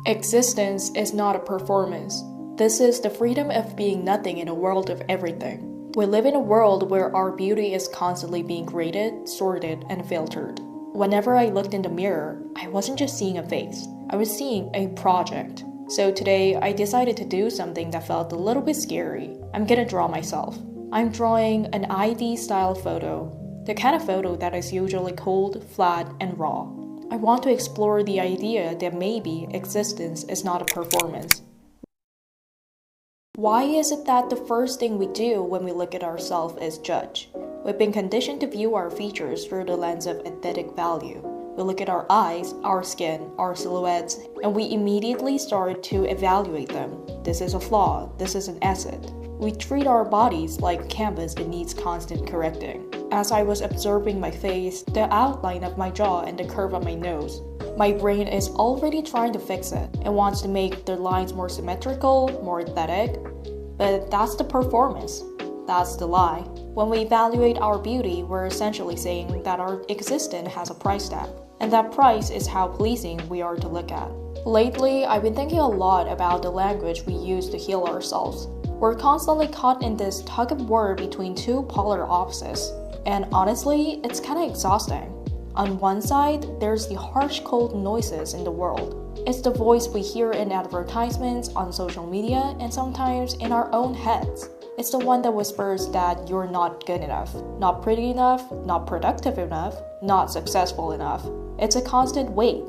Existence is not a performance. This is the freedom of being nothing in a world of everything. We live in a world where our beauty is constantly being graded, sorted, and filtered. Whenever I looked in the mirror, I wasn't just seeing a face, I was seeing a project. So today, I decided to do something that felt a little bit scary. I'm gonna draw myself. I'm drawing an ID-style photo, the kind of photo that is usually cold, flat, and raw. I want to explore the idea that maybe existence is not a performance. Why is it that the first thing we do when we look at ourselves is judge? We've been conditioned to view our features through the lens of aesthetic value. We look at our eyes, our skin, our silhouettes, and we immediately start to evaluate them. This is a flaw, this is an asset. We treat our bodies like canvas that needs constant correcting. As I was observing my face, the outline of my jaw and the curve of my nose, my brain is already trying to fix it. It wants to make the lines more symmetrical, more aesthetic, but that's the performance. That's the lie. When we evaluate our beauty, we're essentially saying that our existence has a price tag, and that price is how pleasing we are to look at. Lately, I've been thinking a lot about the language we use to heal ourselves. We're constantly caught in this tug of war between two polar opposites, and honestly, it's kinda exhausting. On one side, there's the harsh, cold noises in the world. It's the voice we hear in advertisements, on social media, and sometimes in our own heads. It's the one that whispers that you're not good enough, not pretty enough, not productive enough, not successful enough. It's a constant weight.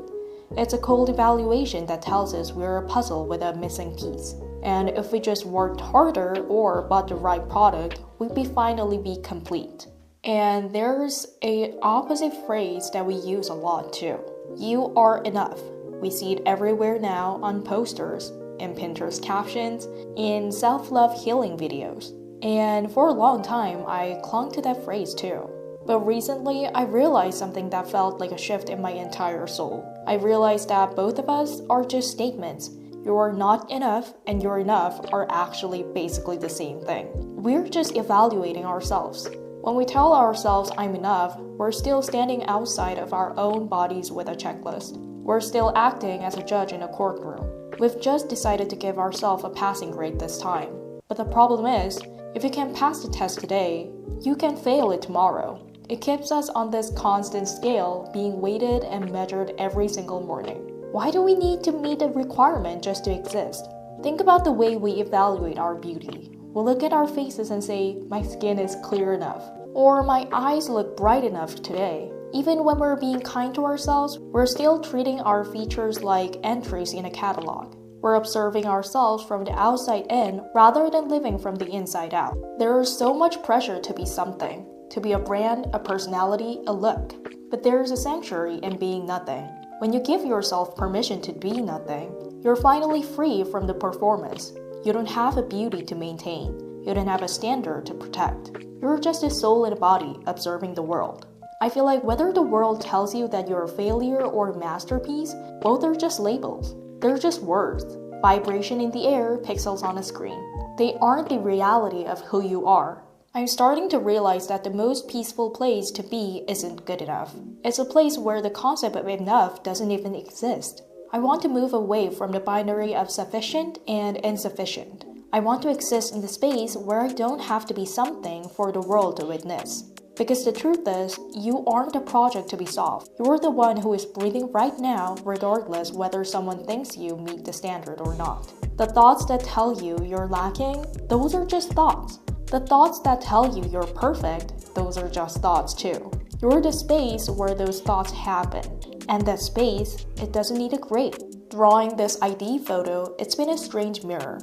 It's a cold evaluation that tells us we're a puzzle with a missing piece. And if we just worked harder or bought the right product, we'd finally be complete. And there's an opposite phrase that we use a lot too. You are enough. We see it everywhere now on posters, in Pinterest captions, in self-love healing videos. And for a long time, I clung to that phrase too. But recently, I realized something that felt like a shift in my entire soul. I realized that both of us are just statements. You're not enough and you're enough are actually basically the same thing. We're just evaluating ourselves. When we tell ourselves I'm enough, we're still standing outside of our own bodies with a checklist. We're still acting as a judge in a courtroom. We've just decided to give ourselves a passing grade this time. But the problem is, if you can pass the test today, you can fail it tomorrow. It keeps us on this constant scale, being weighted and measured every single morning. Why do we need to meet a requirement just to exist? Think about the way we evaluate our beauty. We'll look at our faces and say, my skin is clear enough, or my eyes look bright enough today. Even when we're being kind to ourselves, we're still treating our features like entries in a catalog. We're observing ourselves from the outside in rather than living from the inside out. There is so much pressure to be something, to be a brand, a personality, a look. But there is a sanctuary in being nothing. When you give yourself permission to be nothing, you're finally free from the performance. You don't have a beauty to maintain. You don't have a standard to protect. You're just a soul in a body observing the world. I feel like whether the world tells you that you're a failure or a masterpiece, both are just labels. They're just words. Vibration in the air, pixels on a screen. They aren't the reality of who you are. I'm starting to realize that the most peaceful place to be isn't good enough. It's a place where the concept of enough doesn't even exist. I want to move away from the binary of sufficient and insufficient. I want to exist in the space where I don't have to be something for the world to witness. Because the truth is, you aren't a project to be solved. You're the one who is breathing right now, regardless whether someone thinks you meet the standard or not. The thoughts that tell you you're lacking, those are just thoughts. The thoughts that tell you you're perfect, those are just thoughts too. You're the space where those thoughts happen. And that space, it doesn't need a grade. Drawing this ID photo, it's been a strange mirror.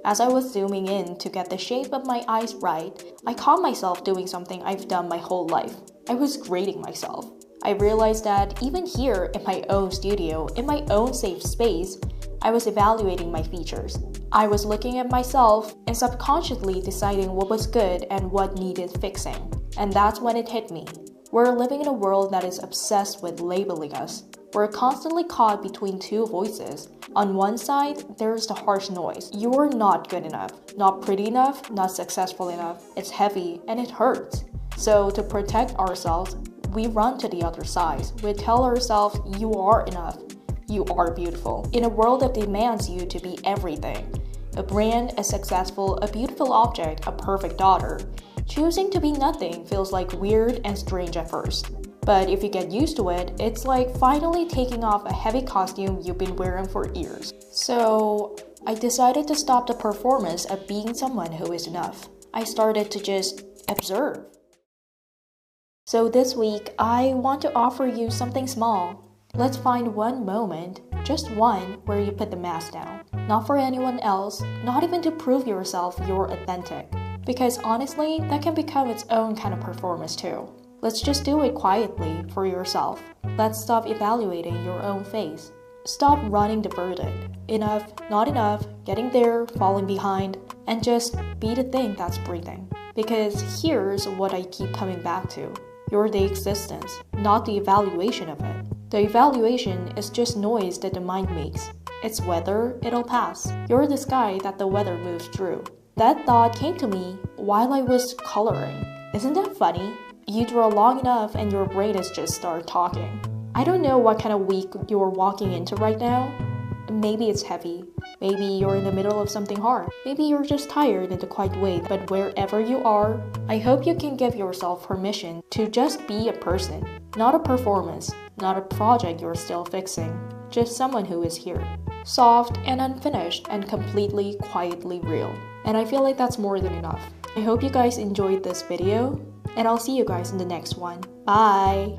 As I was zooming in to get the shape of my eyes right, I caught myself doing something I've done my whole life. I was grading myself. I realized that even here in my own studio, in my own safe space, I was evaluating my features. I was looking at myself and subconsciously deciding what was good and what needed fixing. And that's when it hit me. We're living in a world that is obsessed with labeling us. We're constantly caught between two voices. On one side, there's the harsh noise. You're not good enough, not pretty enough, not successful enough. It's heavy and it hurts. So to protect ourselves, we run to the other side. We tell ourselves, you are enough. You are beautiful. In a world that demands you to be everything, a brand, a successful, a beautiful object, a perfect daughter, choosing to be nothing feels like weird and strange at first. But if you get used to it, it's like finally taking off a heavy costume you've been wearing for years. So I decided to stop the performance of being someone who is enough. I started to just observe. So this week, I want to offer you something small. Let's find one moment, just one, where you put the mask down. Not for anyone else, not even to prove yourself you're authentic. Because honestly, that can become its own kind of performance too. Let's just do it quietly for yourself. Let's stop evaluating your own face. Stop running the verdict. Enough, not enough, getting there, falling behind, and just be the thing that's breathing. Because here's what I keep coming back to. You're the existence, not the evaluation of it. The evaluation is just noise that the mind makes. It's weather, it'll pass. You're the sky that the weather moves through. That thought came to me while I was coloring. Isn't that funny? You draw long enough and your brain is just start talking. I don't know what kind of week you're walking into right now. Maybe it's heavy. Maybe you're in the middle of something hard. Maybe you're just tired in the quiet way. But wherever you are, I hope you can give yourself permission to just be a person. Not a performance, not a project you're still fixing. Just someone who is here. Soft and unfinished and completely, quietly real. And I feel like that's more than enough. I hope you guys enjoyed this video, and I'll see you guys in the next one. Bye!